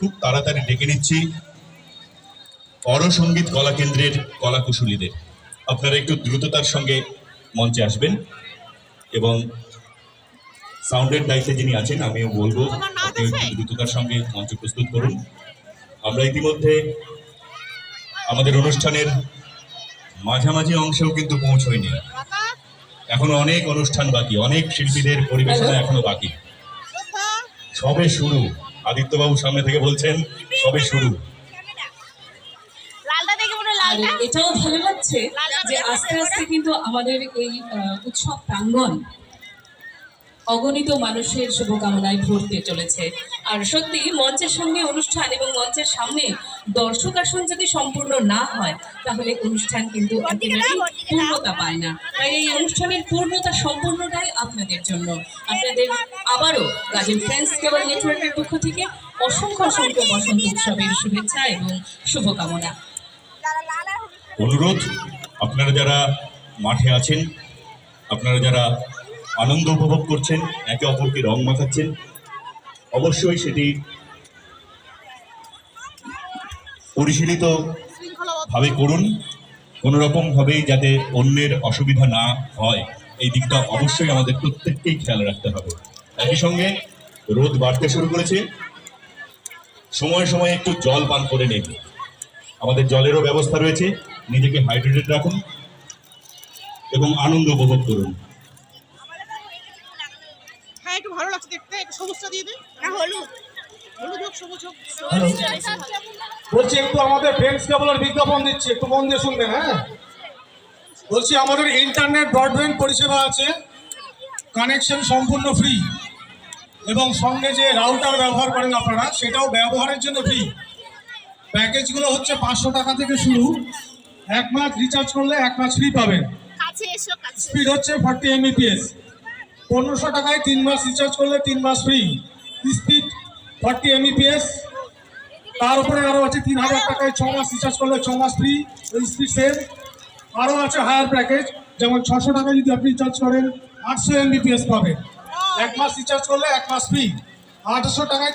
খুব তাড়াতাড়ি ডেকে নিচ্ছি অরসঙ্গীত কলা কেন্দ্রের কলাকুশলীদের। আপনারা একটু দ্রুততার সঙ্গে মঞ্চে আসবেন এবং সাউন্ডের দায়িত্বে যিনি আছেন আমিও বলবো আপনি একটু দ্রুততার সঙ্গে মঞ্চ প্রস্তুত করুন। আমরা ইতিমধ্যে আমাদের অনুষ্ঠানের মাঝামাঝি অংশেও কিন্তু পৌঁছয়নি, এখনো অনেক অনুষ্ঠান বাকি, অনেক শিল্পীদের পরিবেশনা এখনো বাকি। সবে শুরু, আদিত্যবাবু সামনে থেকে বলছেন সবে শুরু। এটাও ভালো লাগছে যে আস্তে আস্তে কিন্তু আমাদের এই উৎসব প্রাঙ্গণ অগণিত মানুষের শুভকামনায় ভরতে চলেছে। আর সত্যি মঞ্চের সামনে অনুষ্ঠান এবং মঞ্চের সামনে দর্শক আসন যদি সম্পূর্ণ না হয় তাহলে অনুষ্ঠান কিন্তু একেবারেই পূর্ণতা পায় না। তাই এই অনুষ্ঠানের পূর্ণতা সম্পূর্ণটাই আপনাদের জন্য। আপনাদের আবারও গাজল ফ্রেন্ডস কেবল নেটওয়ার্কের পক্ষ থেকে অসংখ্য অসংখ্য বসন্ত উৎসবের শুভেচ্ছা এবং শুভকামনা। অনুরোধ, আপনারা যারা মাঠে আছেন, আপনারা যারা আনন্দ উপভোগ করছেন, একে অপরকে রং মাখাচ্ছেন, অবশ্যই সেটি পরিশীলিত ভাবে করুন। কোনো রকম ভাবেই যাতে অন্যের অসুবিধা না হয় এই দিকটা অবশ্যই আমাদের প্রত্যেককেই খেয়াল রাখতে হবে। একই সঙ্গে রোদ বাড়তে শুরু করেছে, সময়ে সময়ে একটু জল পান করে নিন। আমাদের জলেরও ব্যবস্থা রয়েছে, নিজেকে হাইড্রেটেড রাখুন এবং আনন্দ উপভোগ করুন। হ্যাঁ, একটু ভালো লাগছে দেখতে। একটু সবুজটা দিয়ে দিন। হ্যাঁ, হলুদ হোক, সবুজ হোক। বলছি একটু আমাদের ফ্রেন্ডস কেবলের বিজ্ঞাপন দিচ্ছে, একটু মন দিয়ে শুনবেন। হ্যাঁ, বলছি আমাদের ইন্টারনেট ব্রডব্যান্ড পরিষেবা আছে, কানেকশন সম্পূর্ণ ফ্রি এবং সঙ্গে যে রাউটার ব্যবহার করেন আপনারা সেটাও ব্যবহারের জন্য ফ্রি। প্যাকেজগুলো হচ্ছে 500 টাকা থেকে শুরু, 1 মাস রিচার্জ করলে 1 মাস ফ্রি পাবেন। স্পিড হচ্ছে 40 Mbps। 1500 টাকায় 3 মাস রিচার্জ করলে 3 মাস ফ্রি, স্পিড 40 Mbps। তার উপরে আরও আছে 3000 টাকায় 6 মাস রিচার্জ করলে 6 মাস ফ্রি, স্পিড সেম। আরও আছে হায়ার প্যাকেজ, যেমন 600 টাকায় যদি আপনি রিচার্জ করেন 800 Mbps পাবেন, 1 মাস রিচার্জ করলে 1 মাস ফ্রি। 800 টাকায়